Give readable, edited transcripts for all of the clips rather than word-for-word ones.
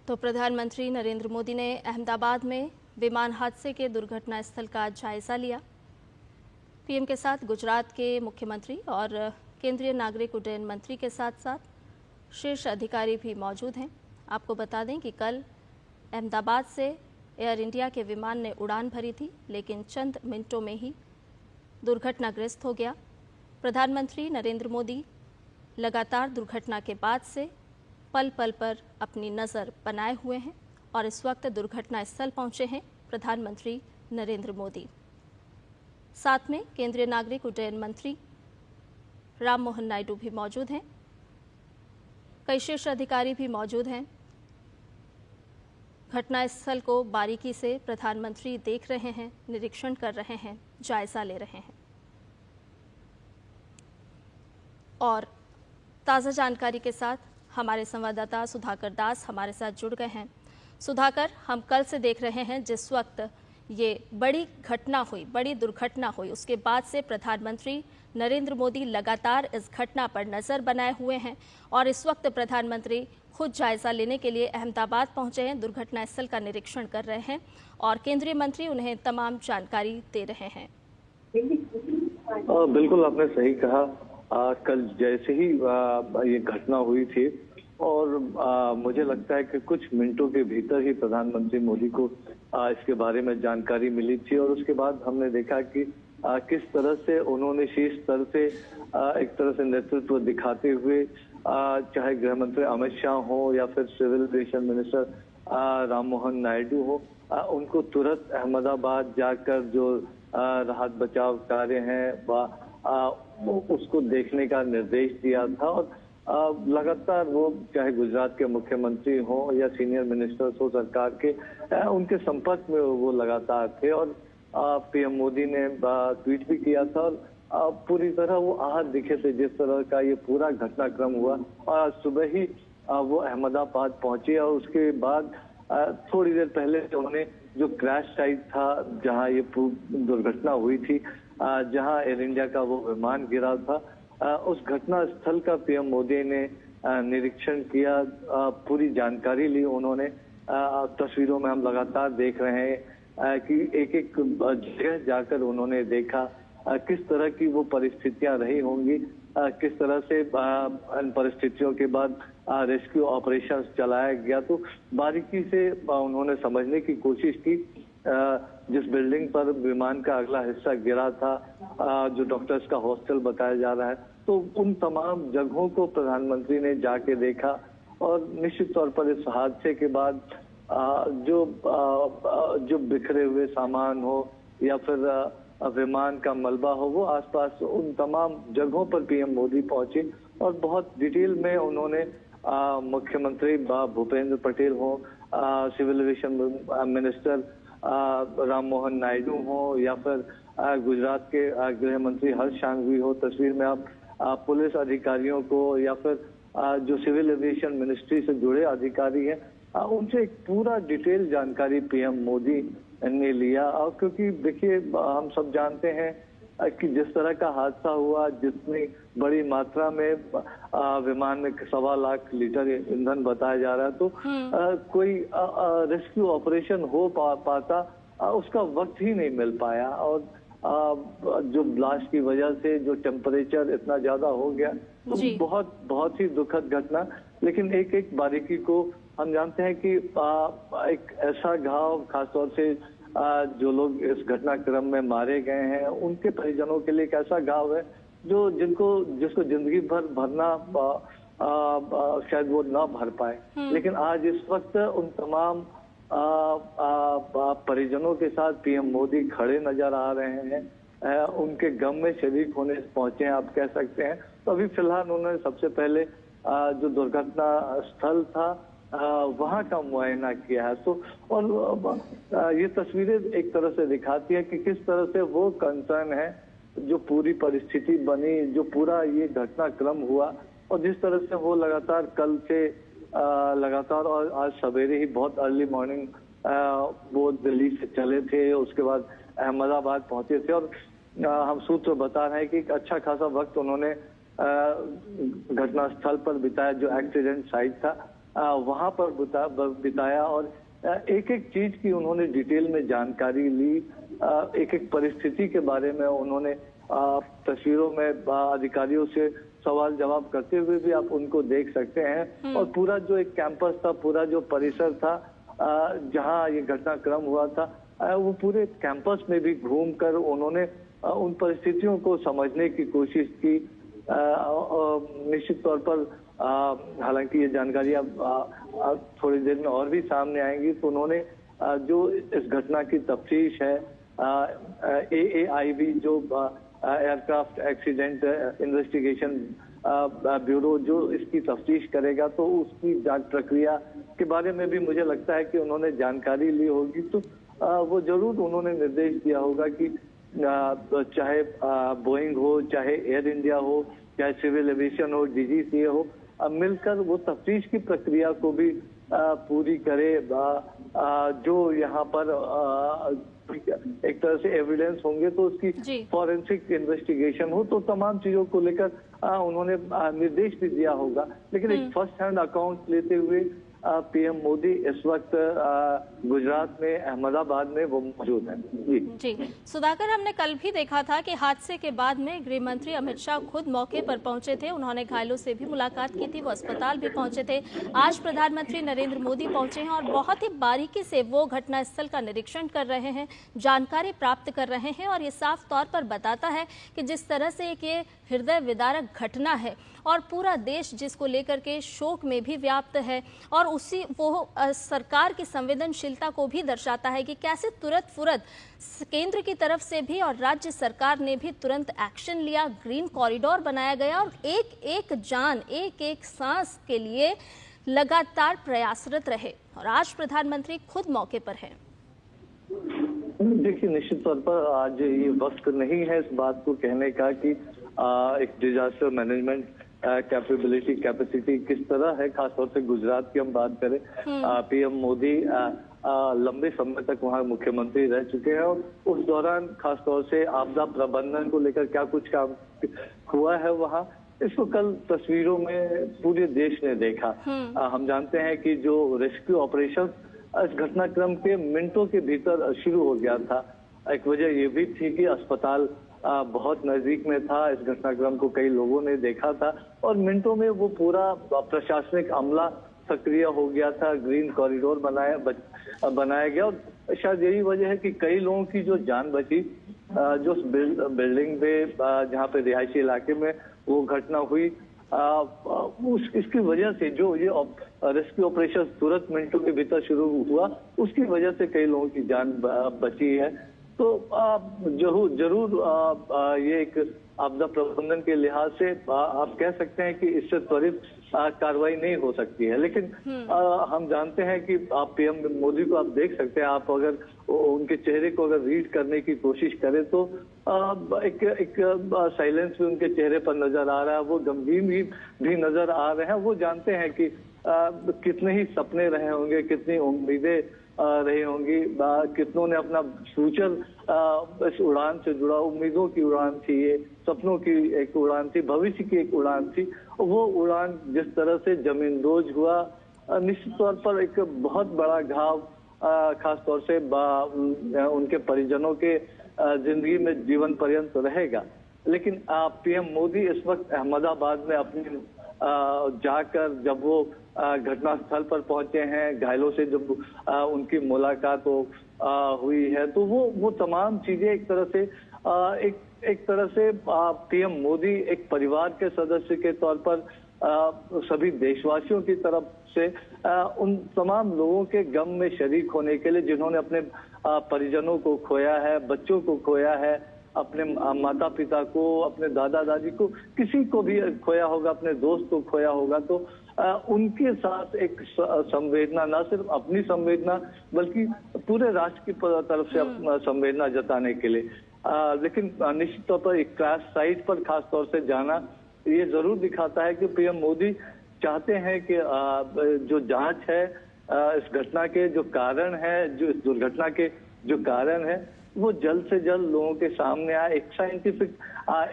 तो प्रधानमंत्री नरेंद्र मोदी ने अहमदाबाद में विमान हादसे के दुर्घटना स्थल का जायजा लिया। पीएम के साथ गुजरात के मुख्यमंत्री और केंद्रीय नागरिक उड्डयन मंत्री के साथ साथ शीर्ष अधिकारी भी मौजूद हैं। आपको बता दें कि कल अहमदाबाद से एयर इंडिया के विमान ने उड़ान भरी थी, लेकिन चंद मिनटों में ही दुर्घटनाग्रस्त हो गया। प्रधानमंत्री नरेंद्र मोदी लगातार दुर्घटना के बाद से पल पल पर अपनी नज़र बनाए हुए हैं और इस वक्त दुर्घटना स्थल पहुंचे हैं प्रधानमंत्री नरेंद्र मोदी। साथ में केंद्रीय नागरिक उड्डयन मंत्री राम मोहन नायडू भी मौजूद हैं। कई शीर्ष अधिकारी भी मौजूद हैं। घटनास्थल को बारीकी से प्रधानमंत्री देख रहे हैं, निरीक्षण कर रहे हैं, जायजा ले रहे हैं। और ताज़ा जानकारी के साथ हमारे संवाददाता सुधाकर दास हमारे साथ जुड़ गए हैं। सुधाकर, हम कल से देख रहे हैं जिस वक्त ये बड़ी घटना हुई, बड़ी दुर्घटना हुई, उसके बाद से प्रधानमंत्री नरेंद्र मोदी लगातार इस घटना पर नज़र बनाए हुए हैं और इस वक्त प्रधानमंत्री खुद जायजा लेने के लिए अहमदाबाद पहुंचे हैं, दुर्घटना स्थल का निरीक्षण कर रहे हैं और केंद्रीय मंत्री उन्हें तमाम जानकारी दे रहे हैं। बिल्कुल, आपने सही कहा। कल जैसे ही ये घटना हुई थी और मुझे लगता है कि कुछ मिनटों के भीतर ही प्रधानमंत्री मोदी को इसके बारे में जानकारी मिली थी और उसके बाद हमने देखा कि किस तरह से उन्होंने शीर्ष स्तर से एक तरह से नेतृत्व दिखाते हुए चाहे गृह मंत्री अमित शाह हो या फिर civil aviation minister Ram Mohan Naidu हो, उनको तुरंत अहमदाबाद जाकर जो राहत बचाव कार्य हैं उसको देखने का निर्देश दिया था। और लगातार वो चाहे गुजरात के मुख्यमंत्री हो या सीनियर मिनिस्टर्स हो सरकार के, उनके संपर्क में वो लगातार थे और पीएम मोदी ने ट्वीट भी किया था और पूरी तरह वो आहत दिखे थे जिस तरह का ये पूरा घटनाक्रम हुआ। और सुबह ही वो अहमदाबाद पहुंचे और उसके बाद थोड़ी देर पहले उन्होंने जो क्रैश साइट था जहां ये दुर्घटना हुई थी, जहां एयर इंडिया का वो विमान गिरा था, उस घटना स्थल का पीएम मोदी ने निरीक्षण किया, पूरी जानकारी ली उन्होंने। तस्वीरों में हम लगातार देख रहे हैं कि एक एक जगह जाकर उन्होंने देखा किस तरह की वो परिस्थितियां रही होंगी, किस तरह से इन परिस्थितियों के बाद रेस्क्यू ऑपरेशंस चलाया गया। तो बारीकी से उन्होंने समझने की कोशिश की। जिस बिल्डिंग पर विमान का अगला हिस्सा गिरा था, जो डॉक्टर्स का हॉस्टल बताया जा रहा है, तो उन तमाम जगहों को प्रधानमंत्री ने जाके देखा और निश्चित तौर पर इस हादसे के बाद जो बिखरे हुए सामान हो या फिर विमान का मलबा हो, वो आसपास उन तमाम जगहों पर पीएम मोदी पहुंचे और बहुत डिटेल में उन्होंने मुख्यमंत्री भूपेंद्र पटेल हो, civil aviation minister Ram Mohan Naidu हो या फिर गुजरात के गृह मंत्री हर्ष सांघवी हो, तस्वीर में आप पुलिस अधिकारियों को या फिर जो सिविल एविएशन मिनिस्ट्री से जुड़े अधिकारी हैं, उनसे एक पूरा डिटेल जानकारी पीएम मोदी ने लिया। और क्योंकि देखिए, हम सब जानते हैं कि जिस तरह का हादसा हुआ, जितनी बड़ी मात्रा में विमान में 1.25 लाख लीटर ईंधन बताया जा रहा है, तो कोई रेस्क्यू ऑपरेशन हो पाता उसका वक्त ही नहीं मिल पाया। और जो ब्लास्ट की वजह से जो टेम्परेचर इतना ज्यादा हो गया, तो बहुत ही दुखद घटना। लेकिन एक एक बारीकी को हम जानते हैं कि एक ऐसा घाव, खासतौर से जो लोग इस घटनाक्रम में मारे गए हैं, उनके परिजनों के लिए एक ऐसा घाव है जिसको जिंदगी भर भरना शायद वो ना भर पाए। लेकिन आज इस वक्त उन तमाम परिजनों के साथ पीएम मोदी खड़े नजर आ रहे हैं, उनके गम में शरीक होने पहुंचे हैं, आप कह सकते हैं। तो अभी फिलहाल उन्होंने सबसे पहले जो दुर्घटना स्थल था वहां का मुआयना किया है। तो और ये तस्वीरें एक तरह से दिखाती है कि किस तरह से वो कंसर्न है, जो पूरी परिस्थिति बनी, जो पूरा ये घटनाक्रम हुआ और जिस तरह से वो लगातार कल से लगातार और आज सवेरे ही बहुत अर्ली मॉर्निंग वो दिल्ली से चले थे, उसके बाद अहमदाबाद पहुंचे थे और हम सूत्र बता रहे हैं कि एक अच्छा खासा वक्त उन्होंने घटनास्थल पर बिताया, जो एक्सीडेंट साइट था। वहां पर बिताया और एक एक चीज की उन्होंने डिटेल में जानकारी ली। एक एक परिस्थिति के बारे में उन्होंने तस्वीरों में अधिकारियों से सवाल जवाब करते हुए भी आप उनको देख सकते हैं। और पूरा जो एक कैंपस था, पूरा जो परिसर था जहां ये घटनाक्रम हुआ था, वो पूरे कैंपस में भी घूमकर उन्होंने उन परिस्थितियों को समझने की कोशिश की। निश्चित तौर पर हालांकि ये जानकारी अब थोड़ी देर में और भी सामने आएंगी, तो उन्होंने जो इस घटना की तफ्तीश है, AAIB जो एयरक्राफ्ट एक्सीडेंट इन्वेस्टिगेशन ब्यूरो जो इसकी तफ्तीश करेगा, तो उसकी जांच प्रक्रिया के बारे में भी मुझे लगता है कि उन्होंने जानकारी ली होगी। तो वो जरूर उन्होंने निर्देश दिया होगा कि चाहे बोइंग हो, चाहे एयर इंडिया हो, चाहे सिविल एविएशन हो, DGCA हो, मिलकर वो तफ्तीश की प्रक्रिया को भी पूरी करे। जो यहाँ पर एक तरह से एविडेंस होंगे तो उसकी फॉरेंसिक इन्वेस्टिगेशन हो, तो तमाम चीजों को लेकर उन्होंने निर्देश भी दिया होगा। लेकिन एक फर्स्ट हैंड अकाउंट लेते हुए PM मोदी इस वक्त गुजरात में अहमदाबाद में वो मौजूद हैं। जी सुधाकर, हमने कल भी देखा था कि हादसे के बाद में गृह मंत्री अमित शाह खुद मौके पर पहुंचे थे। उन्होंने घायलों से भी मुलाकात की थी, वो अस्पताल भी पहुंचे थे। आज प्रधानमंत्री नरेंद्र मोदी पहुंचे हैं और बहुत ही बारीकी से वो घटनास्थल का निरीक्षण कर रहे हैं, जानकारी प्राप्त कर रहे हैं। और ये साफ तौर पर बताता है कि जिस तरह से एक ये हृदय विदारक घटना है और पूरा देश जिसको लेकर के शोक में भी व्याप्त है, और उसी वो सरकार की संवेदनशीलता को भी दर्शाता है कि कैसे तुरंत केंद्र की तरफ से भी और राज्य सरकार ने भी तुरंत एक्शन लिया, ग्रीन कॉरिडोर बनाया गया और एक एक जान, एक एक सांस के लिए लगातार प्रयासरत रहे। और आज प्रधानमंत्री खुद मौके पर हैं। देखिए, निश्चित तौर पर आज ये वक्त नहीं है इस बात को कहने का कि एक डिजास्टर मैनेजमेंट कैपेसिटी किस तरह है, खासतौर से गुजरात की हम बात करें। PM मोदी लंबे समय तक वहाँ मुख्यमंत्री रह चुके हैं और उस दौरान खासतौर से आपदा प्रबंधन को लेकर क्या कुछ काम हुआ है वहाँ, इसको कल तस्वीरों में पूरे देश ने देखा। हम जानते हैं कि जो रेस्क्यू ऑपरेशन इस घटनाक्रम के मिनटों के भीतर शुरू हो गया था। एक वजह ये भी थी कि अस्पताल बहुत नजदीक में था, इस घटनाक्रम को कई लोगों ने देखा था और मिनटों में वो पूरा प्रशासनिक अमला सक्रिय हो गया था, ग्रीन कॉरिडोर बनाया गया। और शायद यही वजह है कि कई लोगों की जो जान बची, जो बिल्डिंग में जहाँ पे रिहायशी इलाके में वो घटना हुई, इसकी वजह से जो ये रेस्क्यू ऑपरेशन तुरंत मिनटों के भीतर शुरू हुआ, उसकी वजह से कई लोगों की जान बची है। तो जरूर ये एक आपदा प्रबंधन के लिहाज से आप कह सकते हैं कि इससे त्वरित कार्रवाई नहीं हो सकती है। लेकिन हम जानते हैं कि आप PM मोदी को आप देख सकते हैं, आप अगर उनके चेहरे को अगर रीड करने की कोशिश करें तो एक साइलेंस भी उनके चेहरे पर नजर आ रहा है, वो गंभीर भी नजर आ रहे हैं। वो जानते हैं कि कितने ही सपने रहे होंगे, कितनी उम्मीदें रही होंगी, कितनों ने अपना फ्यूचर इस उड़ान से जुड़ा, उम्मीदों की उड़ान थी, ये सपनों की एक उड़ान थी, भविष्य की एक उड़ान थी। वो उड़ान जिस तरह से जमींदोज हुआ, निश्चित तौर पर एक बहुत बड़ा घाव खास तौर से उनके परिजनों के जिंदगी में जीवन पर्यंत रहेगा। लेकिन PM मोदी इस वक्त अहमदाबाद में अपनी जाकर जब वो घटनास्थल पर पहुंचे हैं, घायलों से जब उनकी मुलाकात हुई है, तो वो तमाम चीजें एक तरह से PM मोदी एक परिवार के सदस्य के तौर पर सभी देशवासियों की तरफ से उन तमाम लोगों के गम में शरीक होने के लिए, जिन्होंने अपने परिजनों को खोया है, बच्चों को खोया है, अपने माता पिता को, अपने दादा दादी को, किसी को भी खोया होगा, अपने दोस्त को खोया होगा, तो उनके साथ एक संवेदना, न सिर्फ अपनी संवेदना बल्कि पूरे राष्ट्र की तरफ से संवेदना जताने के लिए। लेकिन निश्चित तौर पर एक क्रैश साइट पर खास तौर से जाना ये जरूर दिखाता है कि PM मोदी चाहते हैं कि जो जांच है इस घटना के जो कारण है, जो इस दुर्घटना के जो कारण है, वो जल्द से जल्द लोगों के सामने आए, एक साइंटिफिक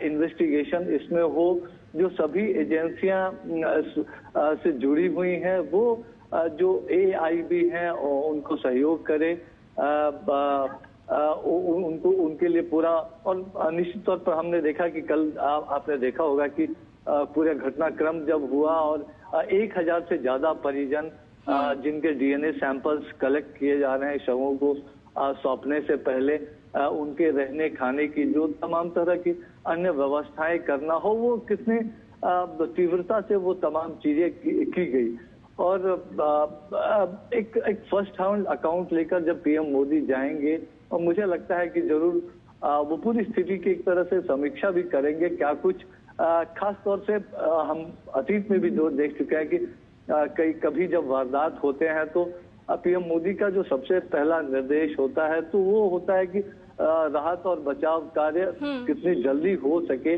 इन्वेस्टिगेशन इसमें हो, जो सभी एजेंसियां से जुड़ी हुई हैं वो जो AIB हैं उनको सहयोग करें, उनको उनके लिए पूरा। और निश्चित तौर पर हमने देखा कि कल आपने देखा होगा कि पूरा घटनाक्रम जब हुआ और 1000 से ज्यादा परिजन जिनके DNA सैंपल्स कलेक्ट किए जा रहे हैं शवों को सौंपने से पहले, उनके रहने खाने की जो तमाम तरह की अन्य व्यवस्थाएं करना हो, वो कितने तीव्रता से वो तमाम चीजें की गई। और एक फर्स्ट हैंड अकाउंट लेकर जब PM मोदी जाएंगे, और मुझे लगता है कि जरूर वो पूरी स्थिति की एक तरह से समीक्षा भी करेंगे। क्या कुछ खास तौर से हम अतीत में भी देख चुके हैं कि कभी जब वारदात होते हैं तो PM मोदी का जो सबसे पहला निर्देश होता है तो वो होता है कि राहत और बचाव कार्य कितनी जल्दी हो सके,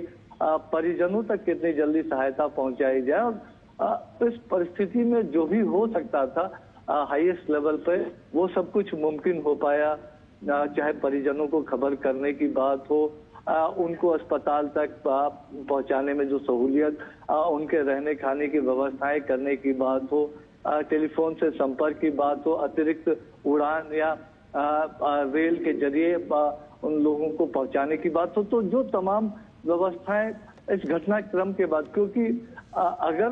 परिजनों तक कितनी जल्दी सहायता पहुंचाई जाए। और इस परिस्थिति में जो भी हो सकता था हाईएस्ट लेवल पे, वो सब कुछ मुमकिन हो पाया। चाहे परिजनों को खबर करने की बात हो, उनको अस्पताल तक पहुंचाने में जो सहूलियत, उनके रहने खाने की व्यवस्थाएं करने की बात हो, टेलीफोन से संपर्क की बात हो, अतिरिक्त उड़ान या रेल के जरिए उन लोगों को पहुंचाने की बात हो, तो जो तमाम व्यवस्थाएं इस घटनाक्रम के बाद, क्योंकि अगर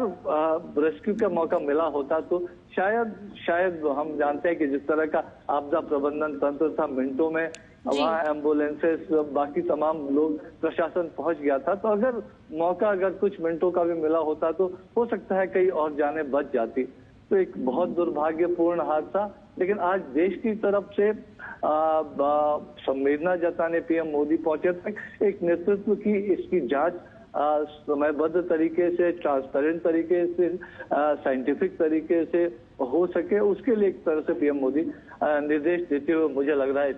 रेस्क्यू का मौका मिला होता तो शायद हम जानते हैं कि जिस तरह का आपदा प्रबंधन तंत्र था, मिनटों में वहाँ एम्बुलेंसेस बाकी तमाम लोग प्रशासन पहुंच गया था। तो अगर कुछ मिनटों का भी मिला होता तो हो सकता है कई और जानें बच जाती। तो एक बहुत दुर्भाग्यपूर्ण हादसा, लेकिन आज देश की तरफ से संवेदना जताने PM मोदी पहुंचे थे। एक नेतृत्व की इसकी जांच समयबद्ध तरीके से, ट्रांसपेरेंट तरीके से, साइंटिफिक तरीके से हो सके, उसके लिए एक तरह से PM मोदी निर्देश देते हुए मुझे लग रहा है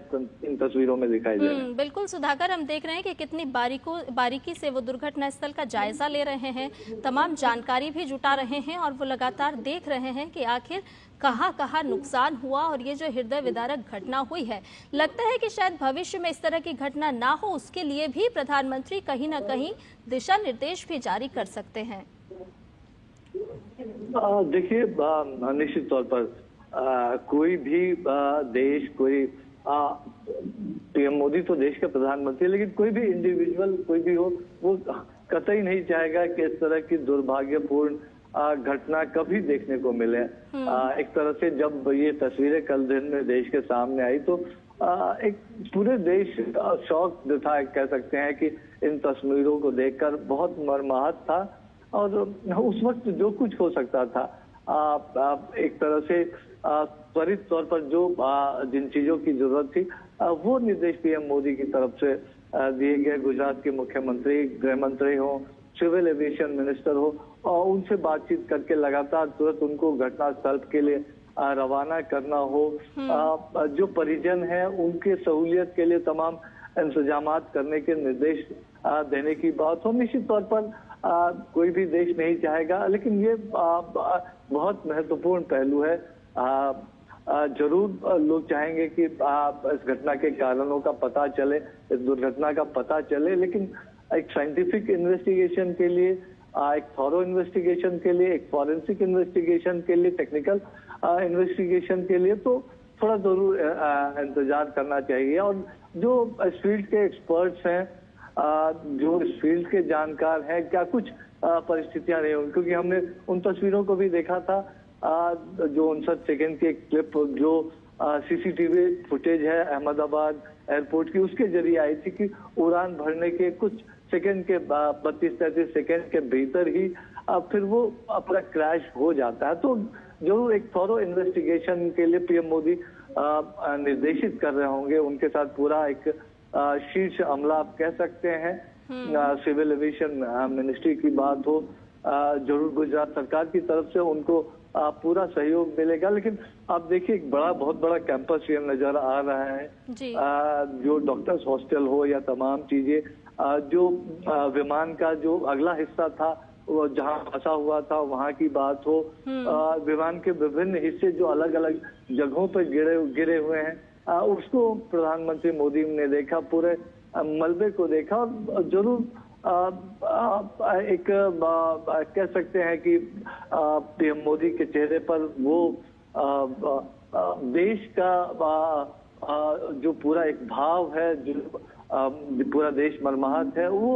इन तस्वीरों में दिखाई दे रहे हैं। बिल्कुल सुधाकर, हम देख रहे हैं कि कितनी बारीकी से वो दुर्घटना स्थल का जायजा ले रहे हैं, तमाम जानकारी भी जुटा रहे हैं और वो लगातार देख रहे हैं कि आखिर कहाँ नुकसान हुआ। और ये जो हृदय विदारक घटना हुई है, लगता है कि शायद भविष्य में इस तरह की घटना ना हो, उसके लिए भी प्रधानमंत्री कहीं ना कहीं दिशा निर्देश भी जारी कर सकते हैं। देखिए, निश्चित तौर पर कोई भी देश, कोई PM मोदी तो देश के प्रधानमंत्री, लेकिन कोई भी इंडिविजुअल कोई भी हो, वो कतई नहीं चाहेगा कि इस तरह की दुर्भाग्यपूर्ण घटना कभी देखने को मिले। एक तरह से जब ये तस्वीरें कल दिन में देश के सामने आई तो एक पूरे देश शॉक था, कह सकते हैं कि इन तस्वीरों को देखकर बहुत मर्माहत था। और उस वक्त जो कुछ हो सकता था, एक तरह से त्वरित तौर पर जो जिन चीजों की जरूरत थी वो निर्देश PM मोदी की तरफ से दिए गए। गुजरात के मुख्यमंत्री, गृह मंत्री हो, सिविल एविएशन मिनिस्टर हो, और उनसे बातचीत करके लगातार तुरंत उनको घटनास्थल के लिए रवाना करना हो। जो परिजन है उनके सहूलियत के लिए तमाम इंतजामात करने के निर्देश देने की बात हो। निश्चित तौर पर कोई भी देश नहीं चाहेगा, लेकिन ये बहुत महत्वपूर्ण पहलू है। जरूर लोग चाहेंगे कि इस घटना के कारणों का पता चले, इस दुर्घटना का पता चले, लेकिन एक साइंटिफिक इन्वेस्टिगेशन के लिए, एक थॉरो इन्वेस्टिगेशन के लिए, एक फॉरेंसिक इन्वेस्टिगेशन के लिए, टेक्निकल इन्वेस्टिगेशन के लिए तो थोड़ा जरूर इंतजार करना चाहिए। और जो इस फील्ड के एक्सपर्ट्स हैं, जो इस फील्ड के जानकार हैं, क्या कुछ परिस्थितियां रही होंगी, क्योंकि हमने उन तस्वीरों को भी देखा था जो 59 सेकेंड की एक क्लिप जो CCTV फुटेज है अहमदाबाद एयरपोर्ट की, उसके जरिए आई थी कि उड़ान भरने के कुछ सेकंड के 32-33 सेकंड के भीतर ही फिर वो अपना क्रैश हो जाता है। तो जरूर एक थॉरो इन्वेस्टिगेशन के लिए PM मोदी निर्देशित कर रहे होंगे। उनके साथ पूरा एक शीर्ष अमला आप कह सकते हैं, सिविल एविएशन मिनिस्ट्री की बात हो, जरूर गुजरात सरकार की तरफ से उनको पूरा सहयोग मिलेगा। लेकिन आप देखिए, एक बहुत बड़ा कैंपस ये नजर आ रहा है जी। जो डॉक्टर्स हॉस्टल हो या तमाम चीजें, जो विमान का जो अगला हिस्सा था वो जहां फंसा हुआ था वहां की बात हो, विमान के विभिन्न हिस्से जो अलग अलग जगहों पर गिरे हुए हैं, उसको प्रधानमंत्री मोदी ने देखा, पूरे मलबे को देखा। और जरूर एक कह सकते हैं कि पीएम मोदी के चेहरे पर वो देश का जो पूरा एक भाव है, जो पूरा देश मर्माहत है, वो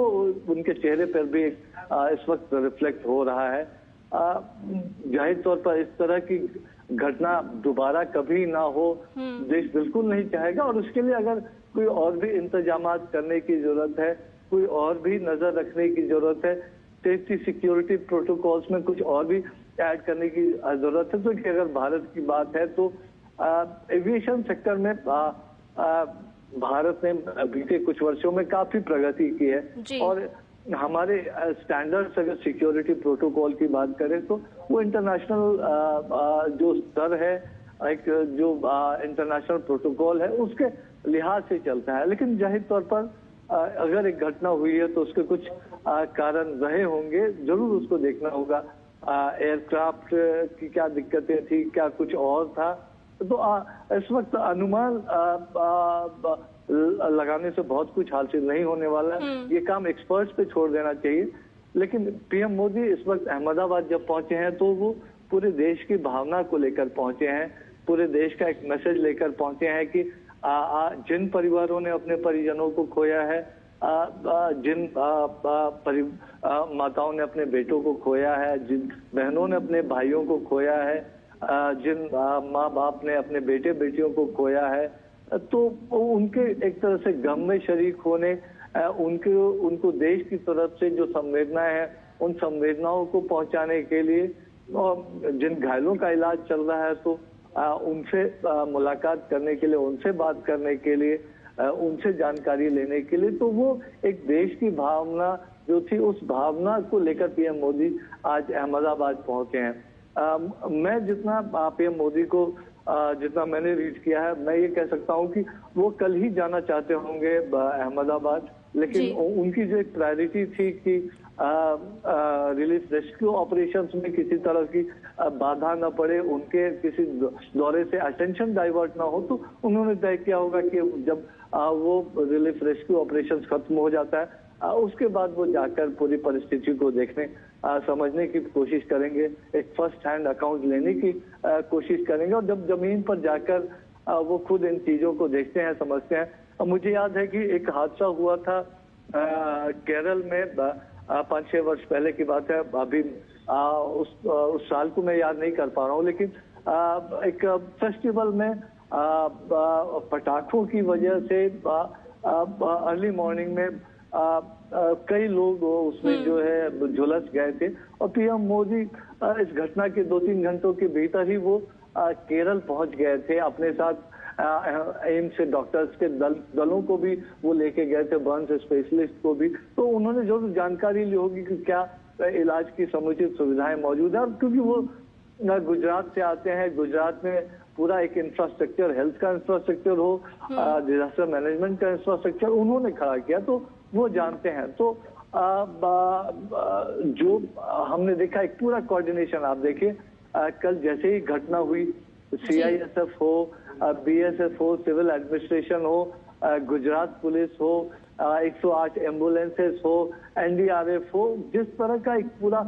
उनके चेहरे पर भी इस वक्त रिफ्लेक्ट हो रहा है। जाहिर तौर पर इस तरह की घटना दोबारा कभी ना हो, देश बिल्कुल नहीं चाहेगा, और उसके लिए अगर कोई और भी इंतजामात करने की जरूरत है, कोई और भी नजर रखने की जरूरत है, सेफ्टी सिक्योरिटी प्रोटोकॉल्स में कुछ और भी ऐड करने की जरूरत है। तो कि अगर भारत की बात है तो एविएशन सेक्टर में भारत ने बीते कुछ वर्षों में काफी प्रगति की है, और हमारे स्टैंडर्ड्स अगर सिक्योरिटी प्रोटोकॉल की बात करें तो वो इंटरनेशनल जो स्तर है, एक जो इंटरनेशनल प्रोटोकॉल है उसके लिहाज से चलता है। लेकिन जाहिर तौर पर अगर एक घटना हुई है तो उसके कुछ कारण रहे होंगे, जरूर उसको देखना होगा। एयरक्राफ्ट की क्या दिक्कतें थी, क्या कुछ और था, तो इस वक्त अनुमान लगाने से बहुत कुछ हासिल नहीं होने वाला है। ये काम एक्सपर्ट्स पे छोड़ देना चाहिए। लेकिन पीएम मोदी इस वक्त अहमदाबाद जब पहुंचे हैं तो वो पूरे देश की भावना को लेकर पहुंचे हैं, पूरे देश का एक मैसेज लेकर पहुंचे हैं कि जिन परिवारों ने अपने परिजनों को खोया है, जिन माताओं ने अपने बेटों को खोया है, जिन बहनों ने अपने भाइयों को खोया है, जिन माँ बाप ने अपने बेटे बेटियों को खोया है, तो उनके एक तरह से गम में शरीक होने, उनको देश की तरफ से जो संवेदनाएं हैं उन संवेदनाओं को पहुंचाने के लिए, और जिन घायलों का इलाज चल रहा है तो उनसे मुलाकात करने के लिए, उनसे बात करने के लिए, उनसे जानकारी लेने के लिए, तो वो एक देश की भावना जो थी उस भावना को लेकर पीएम मोदी आज अहमदाबाद पहुंचे हैं। मैं जितना पीएम मोदी को जितना मैंने रीड किया है, मैं ये कह सकता हूँ कि वो कल ही जाना चाहते होंगे अहमदाबाद, लेकिन उनकी जो एक प्रायोरिटी थी कि रिलीफ रेस्क्यू ऑपरेशंस में किसी तरह की बाधा न पड़े, उनके किसी दौरे से अटेंशन डाइवर्ट ना हो, तो उन्होंने तय किया होगा कि जब वो रिलीफ रेस्क्यू ऑपरेशंस खत्म हो जाता है उसके बाद वो जाकर पूरी परिस्थिति को देखने समझने की कोशिश करेंगे, एक फर्स्ट हैंड अकाउंट लेने की कोशिश करेंगे, और जब जमीन पर जाकर वो खुद इन चीजों को देखते हैं, समझते हैं। मुझे याद है कि एक हादसा हुआ था केरल में 5-6 वर्ष पहले की बात है, अभी उस साल को मैं याद नहीं कर पा रहा हूँ, लेकिन एक फेस्टिवल में पटाखों की वजह से अर्ली मॉर्निंग में कई लोग उसमें जो है झुलस गए थे, और पीएम मोदी इस घटना के 2-3 घंटों के भीतर ही वो केरल पहुंच गए थे। अपने साथ एम्स से डॉक्टर्स के दलों को भी वो लेके गए थे, बर्न्स स्पेशलिस्ट को भी, तो उन्होंने जरूर जानकारी ली होगी कि क्या इलाज की समुचित सुविधाएं मौजूद है। और क्योंकि वो गुजरात से आते हैं, गुजरात में पूरा एक इंफ्रास्ट्रक्चर, हेल्थ का इंफ्रास्ट्रक्चर हो, डिजास्टर मैनेजमेंट का इंफ्रास्ट्रक्चर उन्होंने खड़ा किया, तो वो जानते हैं। तो जो हमने देखा एक पूरा कोऑर्डिनेशन, आप देखिए कल जैसे ही घटना हुई, CISF हो, BSF हो, सिविल एडमिनिस्ट्रेशन हो, गुजरात पुलिस हो, 108 एम्बुलेंसेस हो, NDRF हो, जिस तरह का एक पूरा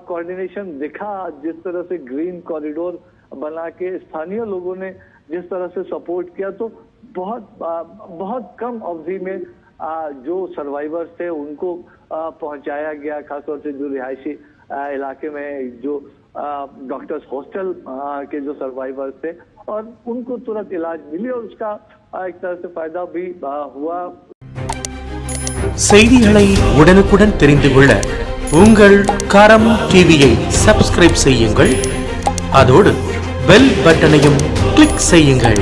कोऑर्डिनेशन दिखा, जिस तरह से ग्रीन कॉरिडोर बना के स्थानीय लोगों ने जिस तरह से सपोर्ट किया, तो बहुत कम अवधि में जो सर्वाइवर्स थे उनको पहुंचाया गया, खासतौर से जो रिहायशी इलाके में जो डॉक्टर्स हॉस्टल के जो सर्वाइवर्स थे, और उनको तुरंत इलाज मिली, और उसका एक तरह से फायदा भी हुआ। செய்திகளை உடனுக்குடன் தெரிந்து கொள்ள உங்கள் கரம் டிவியை சப்ஸ்கிரைப் செய்யுங்கள், அதோடு பெல் பட்டனையும் கிளிக் செய்யுங்கள்.